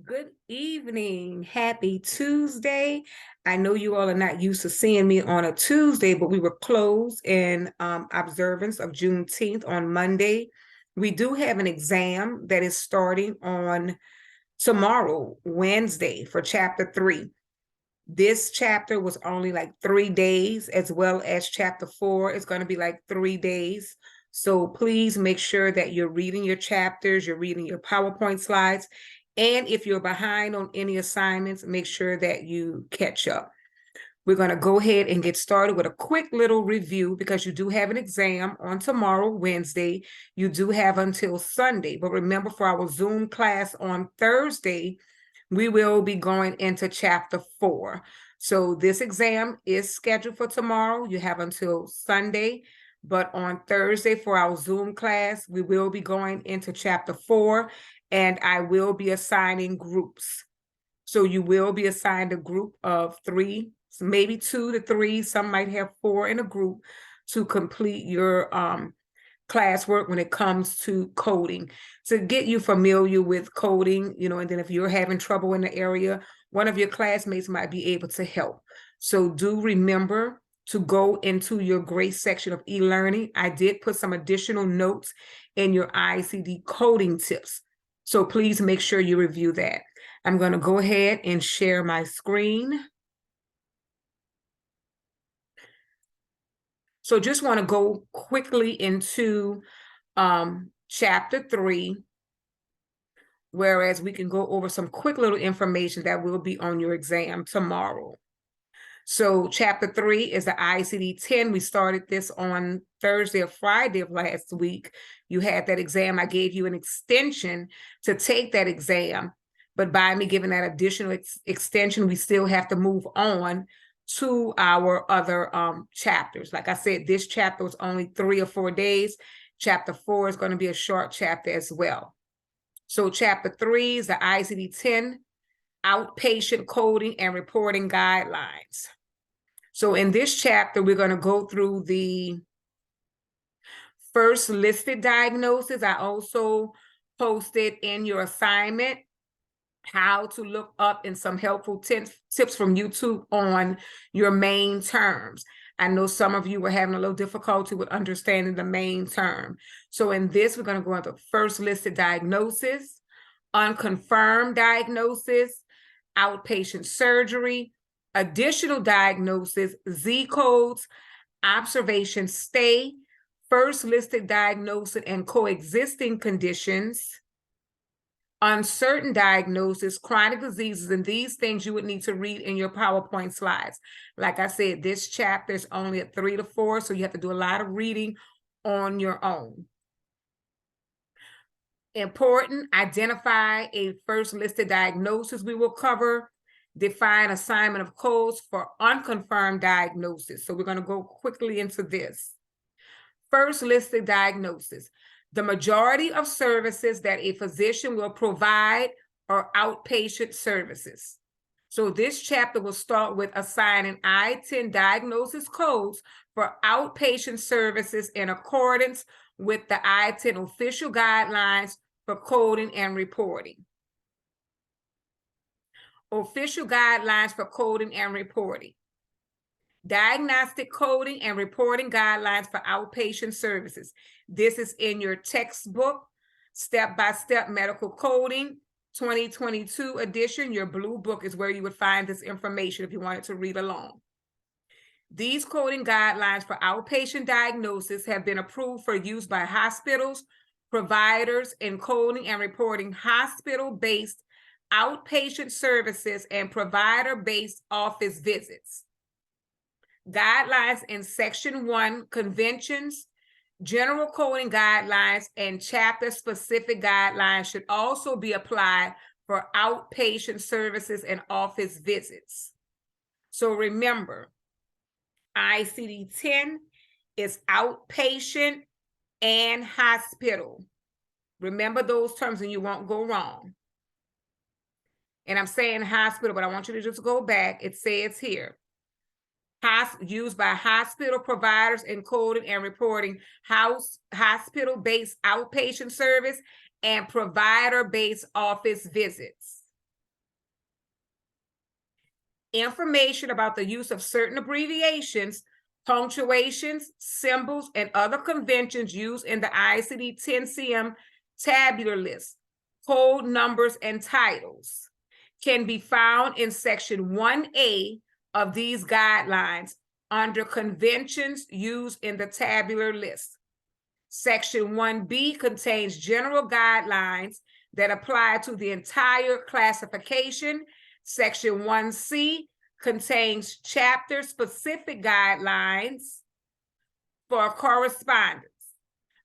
Good evening. Happy Tuesday. I know you all are not used to seeing me on a Tuesday, but we were closed in observance of Juneteenth on Monday. We do have an exam that is starting on tomorrow, Wednesday, for chapter 3. This chapter was only like 3 days, as well as chapter 4 is going to be like 3 days. So please make sure that you're reading your chapters, you're reading your PowerPoint slides, and if you're behind on any assignments, make sure that you catch up. We're going to go ahead and get started with a quick little review because you do have an exam on tomorrow, Wednesday. You do have until Sunday. But remember, for our Zoom class on Thursday, we will be going into chapter 4. So this exam is scheduled for tomorrow. You have until Sunday. But on Thursday for our Zoom class, we will be going into chapter 4, and I will be assigning groups. So you will be assigned a group of 3, maybe 2 to 3. Some might have 4 in a group to complete your classwork when it comes to coding, to get you familiar with coding, and then if you're having trouble in the area, one of your classmates might be able to help. So do remember to go into your grade section of e-learning. I did put some additional notes in your ICD coding tips. So please make sure you review that. I'm going to go ahead and share my screen. So just want to go quickly into chapter 3, whereas we can go over some quick little information that will be on your exam tomorrow. So chapter 3 is the ICD-10. We started this on Thursday or Friday of last week. You had that exam. I gave you an extension to take that exam, but by me giving that additional extension, we still have to move on to our other chapters. Like I said, this chapter was only 3 or 4 days. Chapter 4 is going to be a short chapter as well. So chapter 3 is the ICD-10 Outpatient Coding and Reporting Guidelines. So in this chapter, we're going to go through the first listed diagnosis. I also posted in your assignment how to look up in some helpful tips from YouTube on your main terms. I know some of you were having a little difficulty with understanding the main term. So in this, we're going to go into first listed diagnosis, unconfirmed diagnosis, outpatient surgery, additional diagnosis, Z codes, observation stay, first listed diagnosis and coexisting conditions, uncertain diagnosis, chronic diseases, and these things you would need to read in your PowerPoint slides. Like I said, this chapter is only at 3 to 4, so you have to do a lot of reading on your own. Important, identify a first listed diagnosis we will cover, define assignment of codes for unconfirmed diagnosis. So we're going to go quickly into this. First listed diagnosis. The majority of services that a physician will provide are outpatient services. So this chapter will start with assigning I-10 diagnosis codes for outpatient services in accordance with the I-10 official guidelines for coding and reporting. Official guidelines for coding and reporting. Diagnostic coding and reporting guidelines for outpatient services. This is in your textbook, Step-by-Step Medical Coding, 2022 edition. Your blue book is where you would find this information if you wanted to read along. These coding guidelines for outpatient diagnosis have been approved for use by hospitals, providers in coding and reporting hospital-based outpatient services and provider-based office visits. Guidelines in Section 1, conventions, general coding guidelines, and chapter-specific guidelines should also be applied for outpatient services and office visits. So remember, ICD-10 is outpatient and hospital. Remember those terms and you won't go wrong. And I'm saying hospital, but I want you to just go back. It says here, used by hospital providers in coding and reporting hospital-based outpatient service and provider-based office visits. Information about the use of certain abbreviations, punctuations, symbols, and other conventions used in the ICD-10 CM tabular list, code numbers, and titles can be found in Section 1A of these guidelines under conventions used in the tabular list. Section 1B contains general guidelines that apply to the entire classification. Section 1C contains chapter-specific guidelines for correspondence.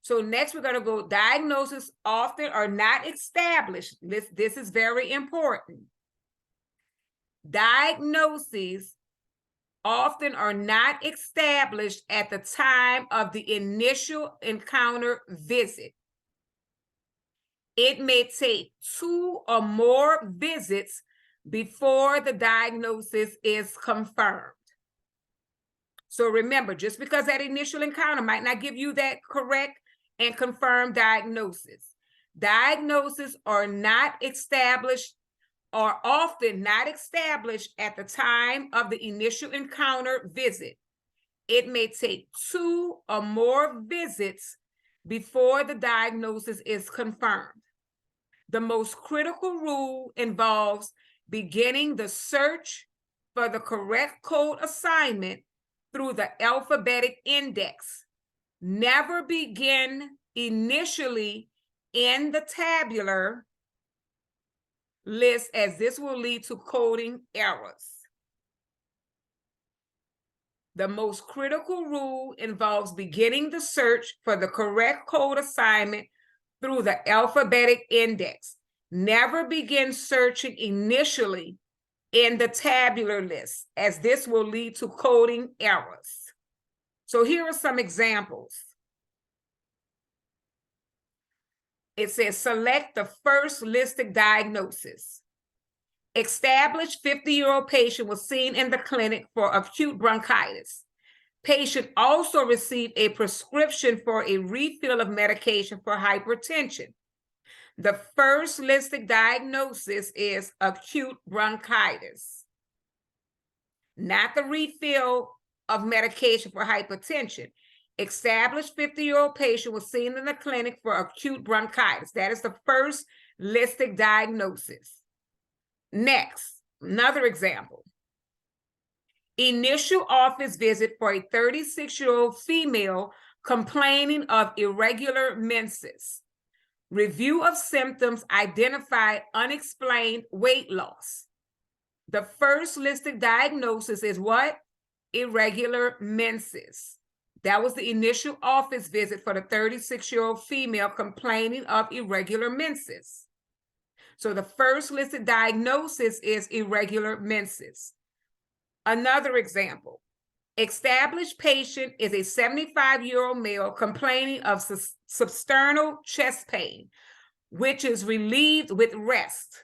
So next we're going to go diagnosis often are not established. This is very important. Diagnoses often are not established at the time of the initial encounter visit. It may take 2 or more visits before the diagnosis is confirmed. So remember, just because that initial encounter might not give you that correct and confirmed diagnosis, diagnoses are not established or often not established at the time of the initial encounter visit. It may take 2 or more visits before the diagnosis is confirmed. The most critical rule involves beginning the search for the correct code assignment through the alphabetic index. Never begin initially in the tabular list, as this will lead to coding errors. The most critical rule involves beginning the search for the correct code assignment through the alphabetic index. Never begin searching initially in the tabular list, as this will lead to coding errors. So here are some examples. It says select the first listed diagnosis. Established 50-year-old patient was seen in the clinic for acute bronchitis. Patient also received a prescription for a refill of medication for hypertension. The first listed diagnosis is acute bronchitis, not the refill of medication for hypertension. Established 50-year-old patient was seen in the clinic for acute bronchitis. That is the first listed diagnosis. Next, another example. Initial office visit for a 36-year-old female complaining of irregular menses. Review of symptoms identified unexplained weight loss. The first listed diagnosis is what? Irregular menses. That was the initial office visit for the 36-year-old female complaining of irregular menses. So the first listed diagnosis is irregular menses. Another example. Established patient is a 75-year-old male complaining of substernal chest pain, which is relieved with rest.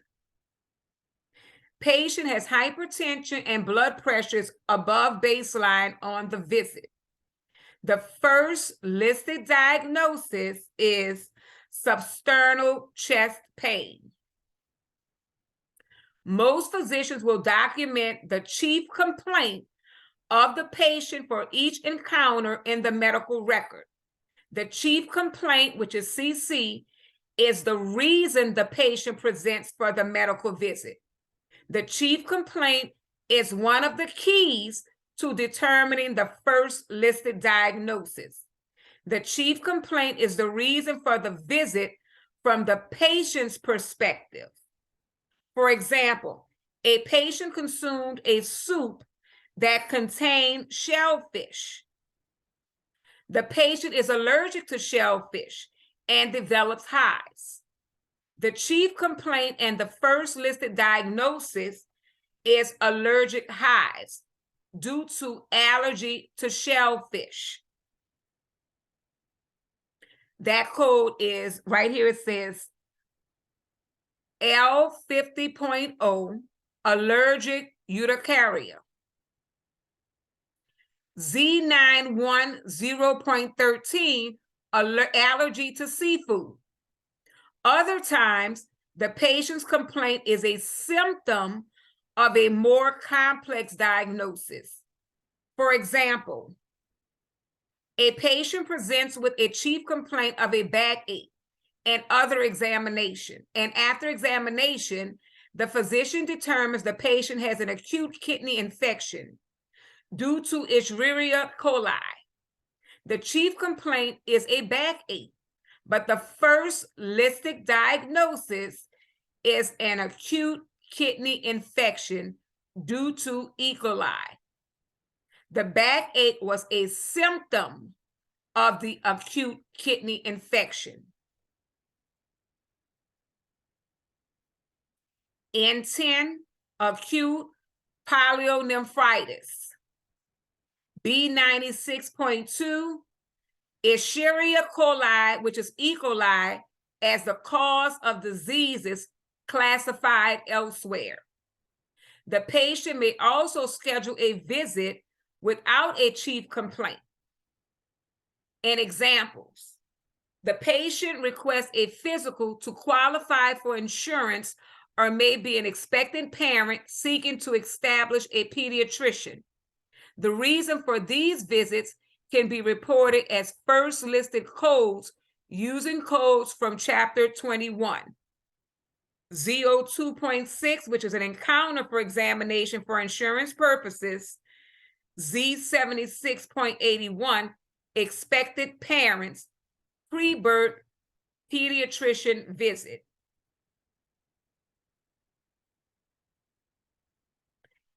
Patient has hypertension and blood pressures above baseline on the visit. The first listed diagnosis is substernal chest pain. Most physicians will document the chief complaint of the patient for each encounter in the medical record. The chief complaint, which is CC, is the reason the patient presents for the medical visit. The chief complaint is one of the keys to determining the first listed diagnosis. The chief complaint is the reason for the visit from the patient's perspective. For example, a patient consumed a soup that contained shellfish. The patient is allergic to shellfish and develops hives. The chief complaint and the first listed diagnosis is allergic hives due to allergy to shellfish. That code is right here. It says L50.0 allergic urticaria. Z910.13 allergy to seafood. Other times, the patient's complaint is a symptom of a more complex diagnosis. For example, a patient presents with a chief complaint of a backache and other examination. And after examination, the physician determines the patient has an acute kidney infection due to Escherichia coli. The chief complaint is a backache, but the first listed diagnosis is an acute kidney infection due to E. coli. The backache was a symptom of the acute kidney infection. N10, acute pyelonephritis. B96.2, Escherichia coli, which is E. coli, as the cause of diseases classified elsewhere. The patient may also schedule a visit without a chief complaint. And examples: the patient requests a physical to qualify for insurance or may be an expectant parent seeking to establish a pediatrician. The reason for these visits can be reported as first listed codes using codes from Chapter 21. Z02.6, which is an encounter for examination for insurance purposes. Z76.81, expected parents, pre-birth pediatrician visit.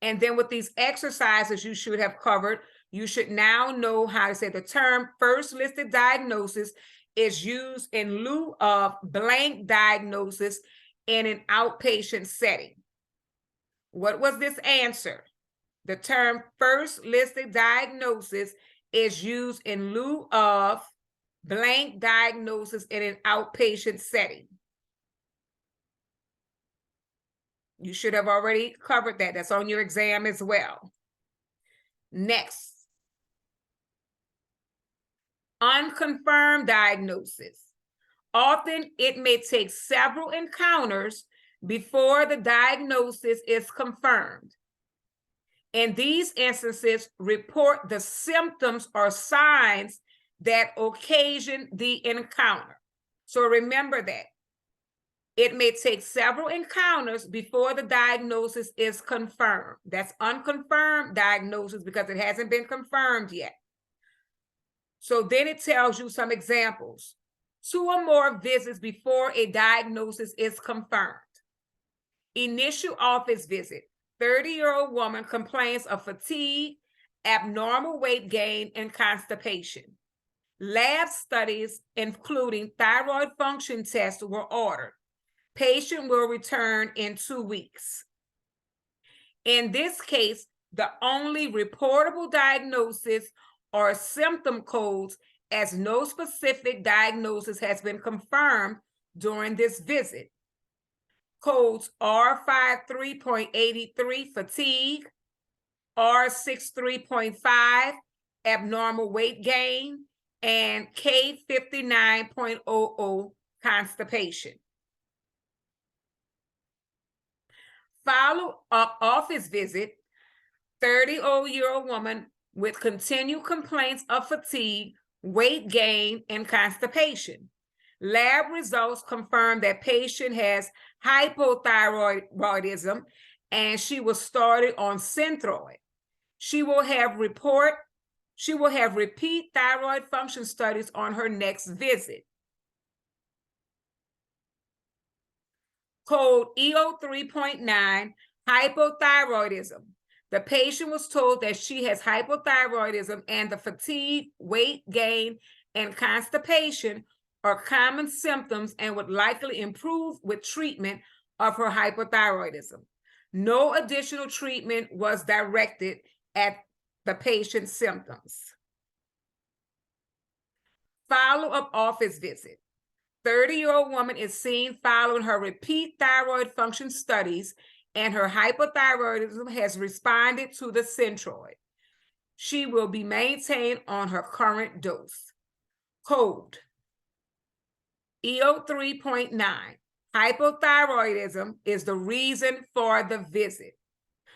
And then with these exercises you should have covered, you should now know how to say the term first listed diagnosis is used in lieu of blank diagnosis in an outpatient setting. What was this answer? The term first listed diagnosis is used in lieu of blank diagnosis in an outpatient setting. You should have already covered that. That's on your exam as well. Next, unconfirmed diagnosis. Often it may take several encounters before the diagnosis is confirmed. In these instances, report the symptoms or signs that occasion the encounter. So remember that. It may take several encounters before the diagnosis is confirmed. That's unconfirmed diagnosis because it hasn't been confirmed yet. So then it tells you some examples. 2 or more visits before a diagnosis is confirmed. Initial office visit. 30-year-old woman complains of fatigue, abnormal weight gain, and constipation. Lab studies, including thyroid function tests, were ordered. Patient will return in 2 weeks. In this case, the only reportable diagnosis are symptom codes, as no specific diagnosis has been confirmed during this visit. Codes R53.83 fatigue, R63.5 abnormal weight gain, and K59.00 constipation. Follow-up office visit, 30-year-old woman with continued complaints of fatigue, weight gain, and constipation. Lab results confirm that patient has hypothyroidism and she was started on Synthroid. She will have repeat thyroid function studies on her next visit. Code E03.9, hypothyroidism. The patient was told that she has hypothyroidism and the fatigue, weight gain, and constipation are common symptoms and would likely improve with treatment of her hypothyroidism. No additional treatment was directed at the patient's symptoms. Follow-up office visit. 30-year-old woman is seen following her repeat thyroid function studies and her hypothyroidism has responded to the Synthroid. She will be maintained on her current dose. Code E03.9. Hypothyroidism is the reason for the visit.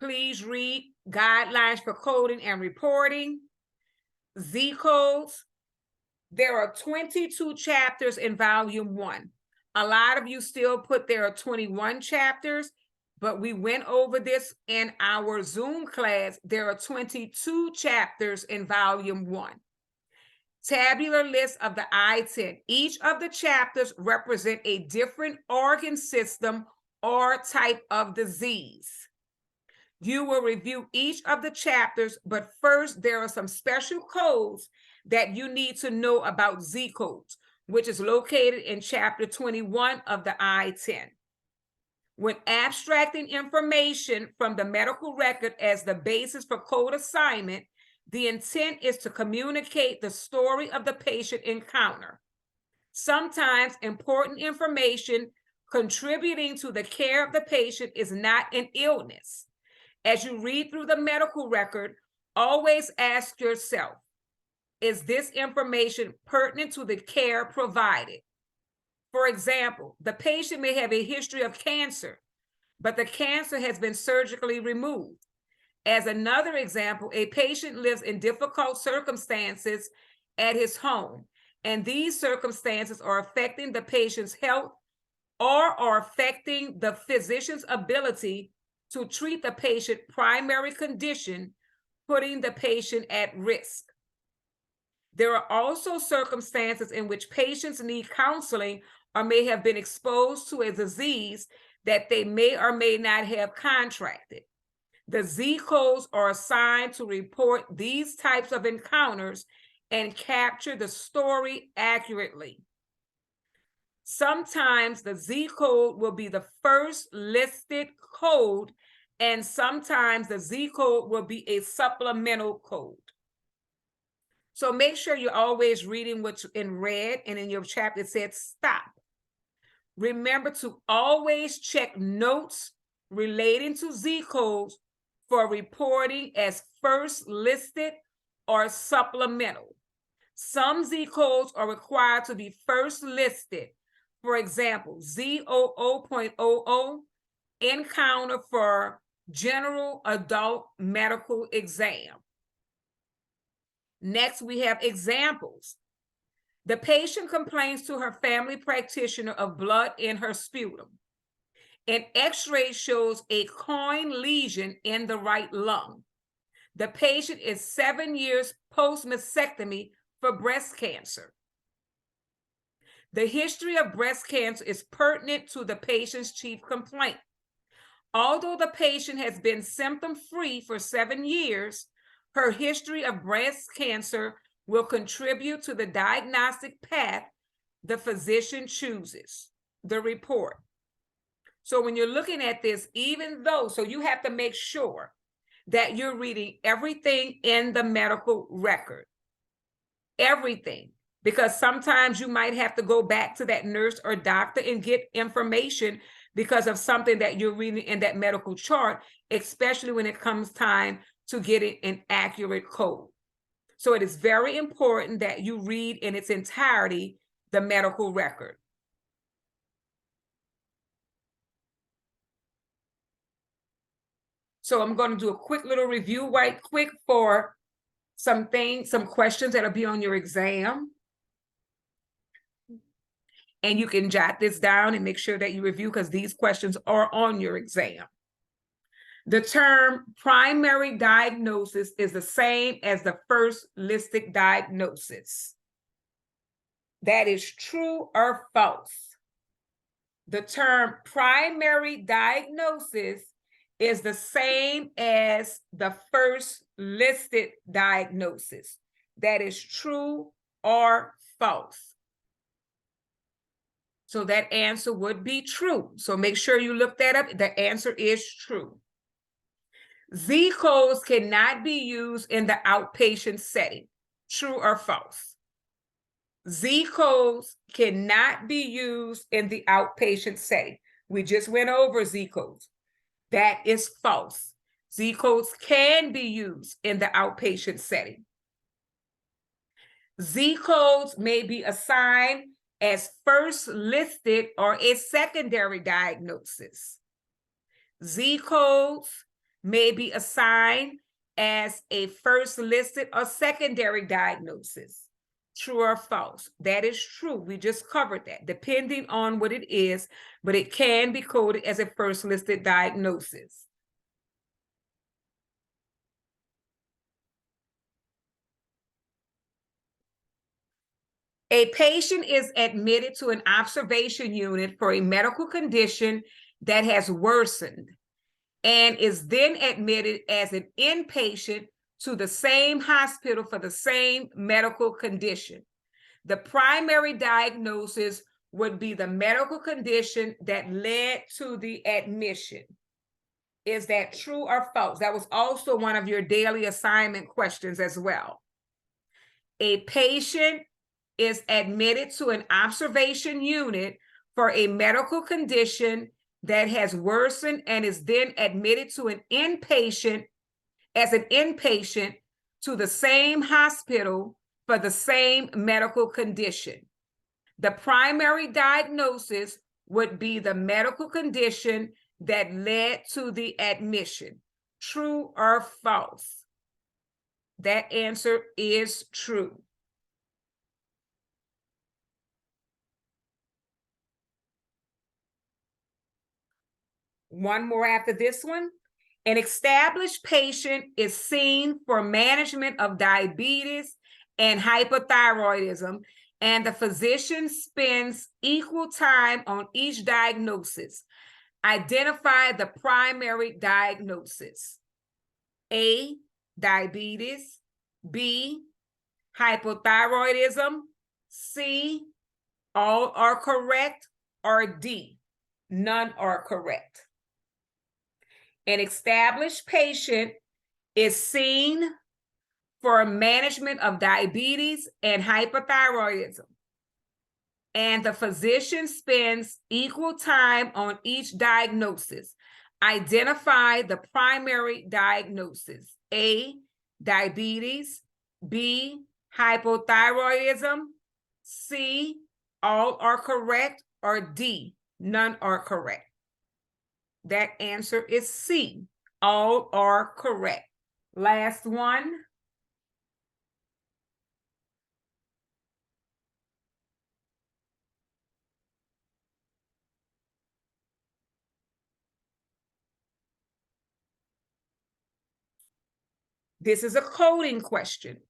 Please read Guidelines for Coding and Reporting, Z codes. There are 22 chapters in volume 1. A lot of you still put there are 21 chapters, but we went over this in our Zoom class. There are 22 chapters in volume 1. Tabular list of the I-10. Each of the chapters represent a different organ system or type of disease. You will review each of the chapters, but first there are some special codes that you need to know about Z codes, which is located in chapter 21 of the I-10. When abstracting information from the medical record as the basis for code assignment, the intent is to communicate the story of the patient encounter. Sometimes important information contributing to the care of the patient is not an illness. As you read through the medical record, always ask yourself, is this information pertinent to the care provided? For example, the patient may have a history of cancer, but the cancer has been surgically removed. As another example, a patient lives in difficult circumstances at his home, and these circumstances are affecting the patient's health or are affecting the physician's ability to treat the patient's primary condition, putting the patient at risk. There are also circumstances in which patients need counseling or may have been exposed to a disease that they may or may not have contracted. The Z codes are assigned to report these types of encounters and capture the story accurately. Sometimes the Z code will be the first listed code, and sometimes the Z code will be a supplemental code. So make sure you're always reading what's in red, and in your chapter it said stop. Remember to always check notes relating to Z codes for reporting as first listed or supplemental. Some Z codes are required to be first listed. For example, Z00.00, encounter for general adult medical exam. Next, we have examples. The patient complains to her family practitioner of blood in her sputum. An X-ray shows a coin lesion in the right lung. The patient is 7 years post-mastectomy for breast cancer. The history of breast cancer is pertinent to the patient's chief complaint. Although the patient has been symptom-free for 7 years, her history of breast cancer will contribute to the diagnostic path the physician chooses, the report. So when you're looking at this, even though, so you have to make sure that you're reading everything in the medical record, everything, because sometimes you might have to go back to that nurse or doctor and get information because of something that you're reading in that medical chart, especially when it comes time to getting an accurate code. So it is very important that you read in its entirety the medical record. So I'm going to do a quick little review right quick for some questions that'll be on your exam. And you can jot this down and make sure that you review because these questions are on your exam. The term primary diagnosis is the same as the first listed diagnosis. That is true or false? The term primary diagnosis is the same as the first listed diagnosis. That is true or false? So that answer would be true. So make sure you look that up. The answer is true. Z codes cannot be used in the outpatient setting. True or false? Z codes cannot be used in the outpatient setting. We just went over Z codes. That is false. Z codes can be used in the outpatient setting. Z codes may be assigned as first listed or a secondary diagnosis. Z codes may be assigned as a first listed or secondary diagnosis. True or false? That is true. We just covered that, depending on what it is, but it can be coded as a first listed diagnosis. A patient is admitted to an observation unit for a medical condition that has worsened and is then admitted as an inpatient to the same hospital for the same medical condition. The primary diagnosis would be the medical condition that led to the admission. Is that true or false? That was also one of your daily assignment questions as well. A patient is admitted to an observation unit for a medical condition that has worsened and is then admitted to an inpatient as an inpatient to the same hospital for the same medical condition. The primary diagnosis would be the medical condition that led to the admission. True or false? That answer is true. One more after this one. An established patient is seen for management of diabetes and hypothyroidism, and the physician spends equal time on each diagnosis. Identify the primary diagnosis. A, diabetes. B, hypothyroidism. C, all are correct. Or D, none are correct. An established patient is seen for management of diabetes and hypothyroidism, and the physician spends equal time on each diagnosis. Identify the primary diagnosis. A, diabetes. B, hypothyroidism. C, all are correct. Or D, none are correct. That answer is C. All are correct. Last one. This is a coding question.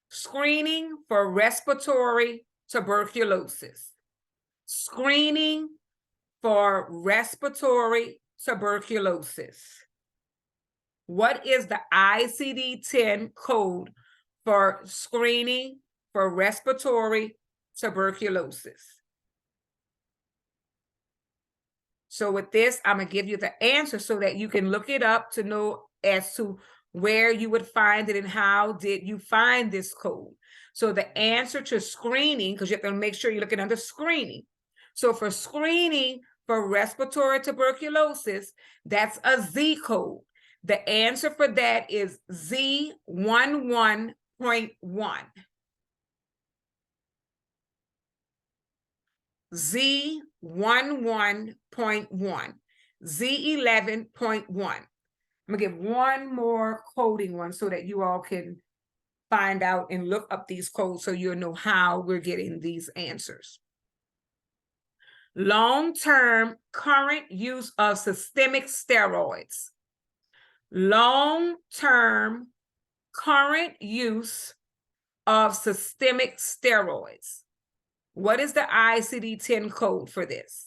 Screening for respiratory tuberculosis. Screening for respiratory tuberculosis. What is the ICD-10 code for screening for respiratory tuberculosis? So with this, I'm going to give you the answer so that you can look it up to know as to where you would find it and how did you find this code. So the answer to screening, because you have to make sure you're looking under screening. So for screening for respiratory tuberculosis, that's a Z code. The answer for that is Z11.1. Z11.1, Z11.1. I'm gonna give one more coding one so that you all can find out and look up these codes so you'll know how we're getting these answers. Long-term current use of systemic steroids. Long-term current use of systemic steroids. What is the ICD-10 code for this?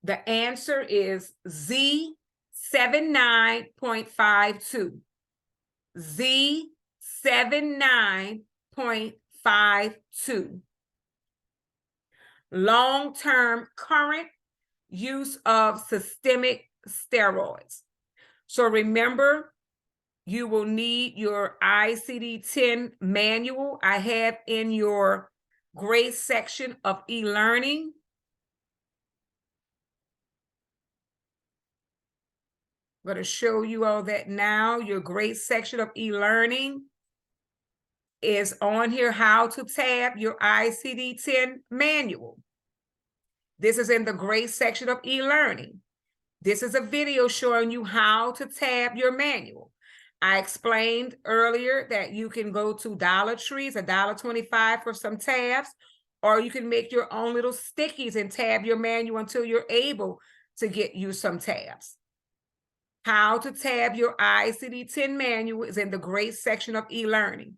The answer is Z79.52. Z79.52. Long-term current use of systemic steroids. So remember, you will need your ICD-10 manual. I have in your gray section of e-learning. I'm going to show you all that now. Your gray section of e-learning is on here, how to tab your ICD-10 manual. This is in the gray section of e-learning. This is a video showing you how to tab your manual. I explained earlier that you can go to Dollar Tree's, $1.25 for some tabs, or you can make your own little stickies and tab your manual until you're able to get you some tabs. How to tab your ICD-10 manual is in the grade section of e-learning.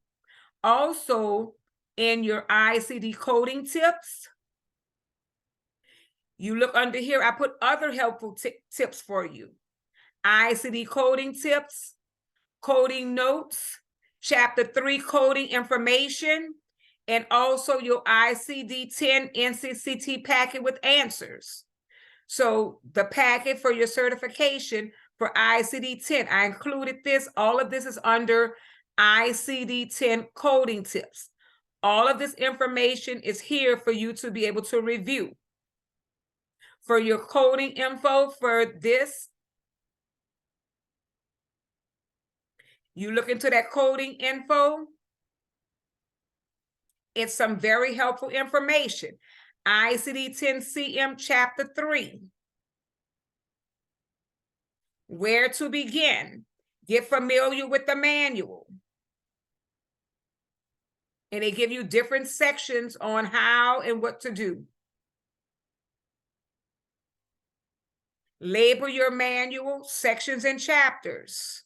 Also, in your ICD coding tips, you look under here, I put other helpful tips for you. ICD coding tips, coding notes, chapter 3 coding information, and also your ICD-10 NCCT packet with answers. So the packet for your certification for ICD-10, I included this. All of this is under ICD-10 coding tips. All of this information is here for you to be able to review. For your coding info for this, you look into that coding info. It's some very helpful information. ICD-10 CM chapter 3. Where to begin. Get familiar with the manual. And they give you different sections on how and what to do. Label your manual, sections and chapters.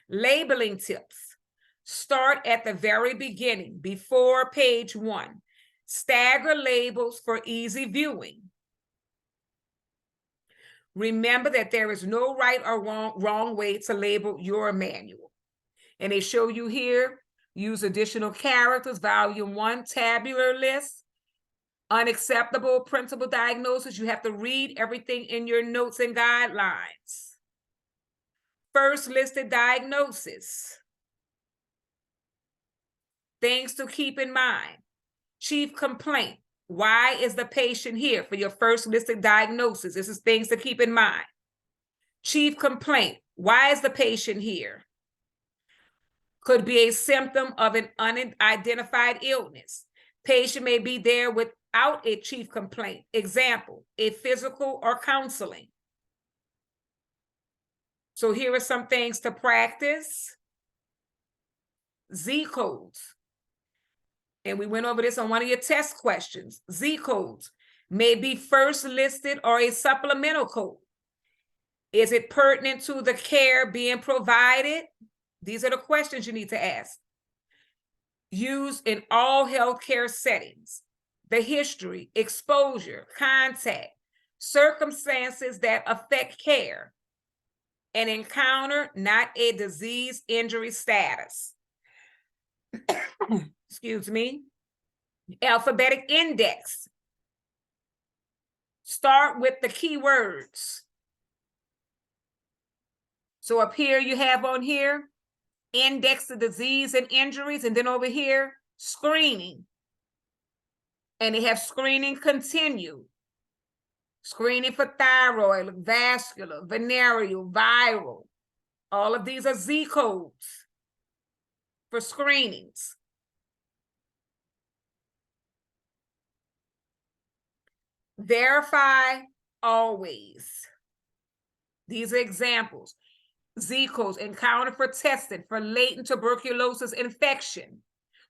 Labeling tips. Start at the very beginning, before page 1. Stagger labels for easy viewing. Remember that there is no right or wrong way to label your manual. And they show you here, use additional characters, volume 1, tabular list, unacceptable printable diagnosis. You have to read everything in your notes and guidelines. First listed diagnosis. Things to keep in mind. Chief complaint. Why is the patient here? For your first listed diagnosis, this is things to keep in mind. Chief complaint. Why is the patient here? Could be a symptom of an unidentified illness. Patient may be there without a chief complaint. Example, a physical or counseling. So here are some things to practice. Z codes. And we went over this on one of your test questions. Z codes may be first listed or a supplemental code. Is it pertinent to the care being provided? These are the questions you need to ask. Used in all healthcare settings. The history, exposure, contact, circumstances that affect care. An encounter, not a disease injury status. Excuse me. Alphabetic index. Start with the keywords. So up here you have on here, index of disease and injuries, and then over here, screening. And they have screening continued. Screening for thyroid, vascular, venereal, viral. All of these are Z codes for screenings. Verify always. These are examples. Z codes, encounter for testing for latent tuberculosis infection.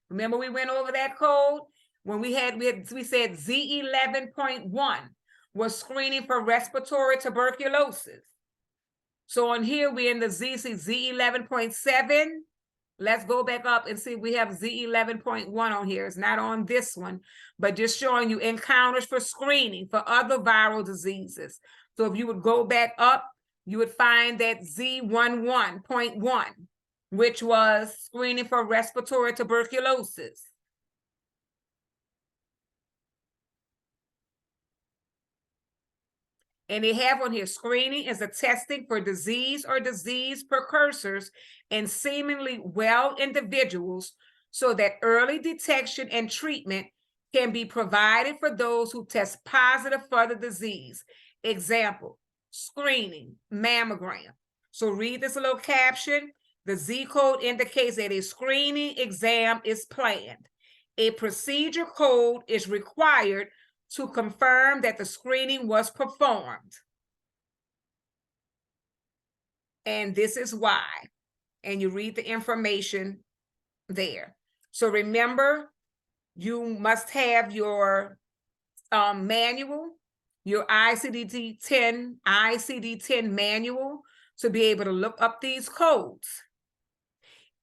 Remember we went over that code when we said Z11.1 was screening for respiratory tuberculosis. So on here we're in the Z11.7. Let's go back up and see if we have Z11.1 on here. It's not on this one, but just showing you encounters for screening for other viral diseases. So if you would go back up, you would find that Z11.1, which was screening for respiratory tuberculosis. And they have on here, screening is a testing for disease or disease precursors in seemingly well individuals so that early detection and treatment can be provided for those who test positive for the disease. Example, screening, mammogram. So read this little caption. The Z code indicates that a screening exam is planned. A procedure code is required to confirm that the screening was performed. and this is why. And you read the information there. So remember, you must have your manual, your ICD-10 manual to be able to look up these codes.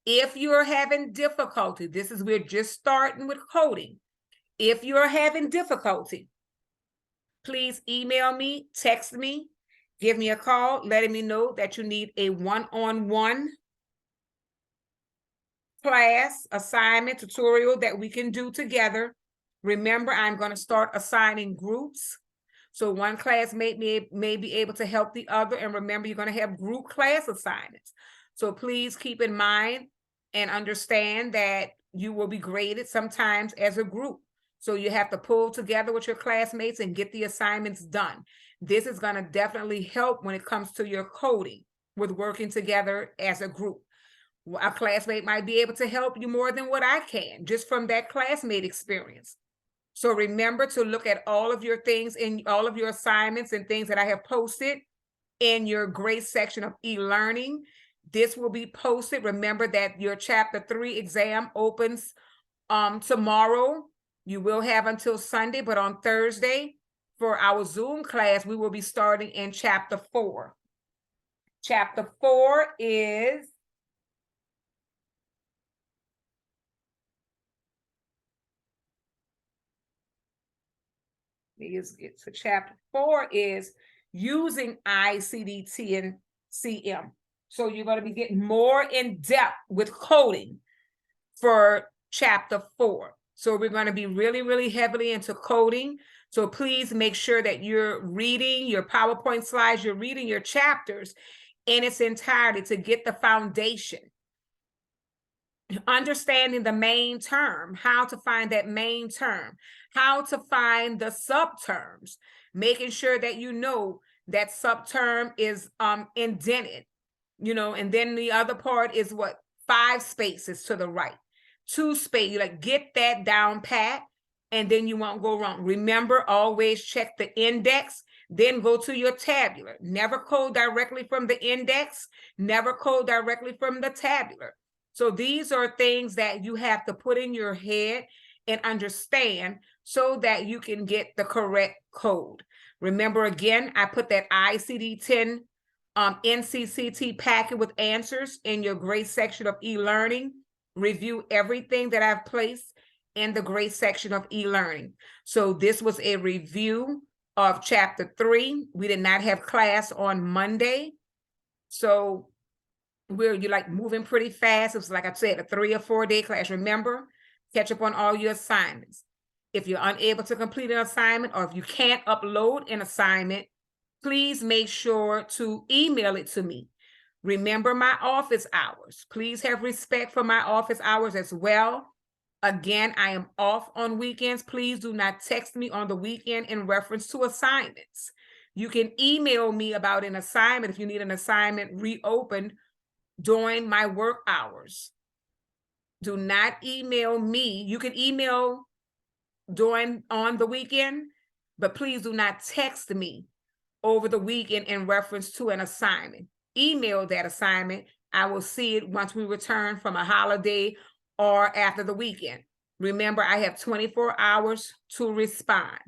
If you're having difficulty, we're just starting with coding. If you're having difficulty, please email me, text me, give me a call, letting me know that you need a one-on-one class, assignment, tutorial that we can do together. Remember, I'm going to start assigning groups. So one class may be able to help the other. And remember, you're going to have group class assignments. So please keep in mind and understand that you will be graded sometimes as a group. So you have to pull together with your classmates and get the assignments done. This is going to definitely help when it comes to your coding with working together as a group. A classmate might be able to help you more than what I can, just from that classmate experience. So remember to look at all of your things in all of your assignments and things that I have posted in your grade section of e-learning. This will be posted. Remember that your chapter 3 exam opens tomorrow. You will have until Sunday, but on Thursday for our Zoom class, we will be starting in chapter 4. Chapter 4 is so chapter 4 is using ICD-10 CM. So you're going to be getting more in depth with coding for chapter 4. So we're going to be really, really heavily into coding. So please make sure that you're reading your PowerPoint slides, you're reading your chapters in its entirety to get the foundation. Understanding the main term, how to find that main term, how to find the subterms, making sure that you know that subterm is indented, and then the other part is what? 5 spaces to the right, 2 space. You get that down pat, and then you won't go wrong. Remember, always check the index, then go to your tabular. Never code directly from the index, never code directly from the tabular. So these are things that you have to put in your head and understand so that you can get the correct code. Remember, again, I put that ICD-10 NCCT packet with answers in your grade section of e-learning. Review everything that I've placed in the grade section of e-learning. So this was a review of chapter 3. We did not have class on Monday. So you're moving pretty fast. It was, like I said, a 3 or 4 day class. Remember, catch up on all your assignments. If you're unable to complete an assignment, or if you can't upload an assignment, please make sure to email it to me. Remember my office hours. Please have respect for my office hours as well. Again, I am off on weekends. Please do not text me on the weekend in reference to assignments. You can email me about an assignment if you need an assignment reopened during my work hours. Do not email me. You can email on the weekend, but please do not text me over the weekend in reference to an assignment. Email that assignment. I will see it once we return from a holiday or after the weekend. Remember, I have 24 hours to respond.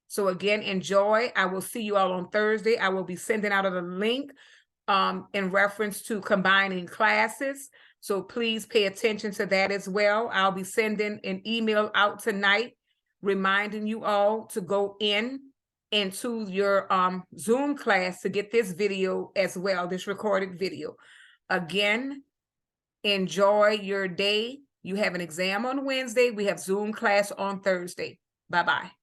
So again, enjoy. I will see you all on Thursday. I will be sending out a link in reference to combining classes. So please pay attention to that as well. I'll be sending an email out tonight, reminding you all to go into your Zoom class to get this video as well, this recorded video. Again, enjoy your day. You have an exam on Wednesday. We have Zoom class on Thursday. Bye-bye.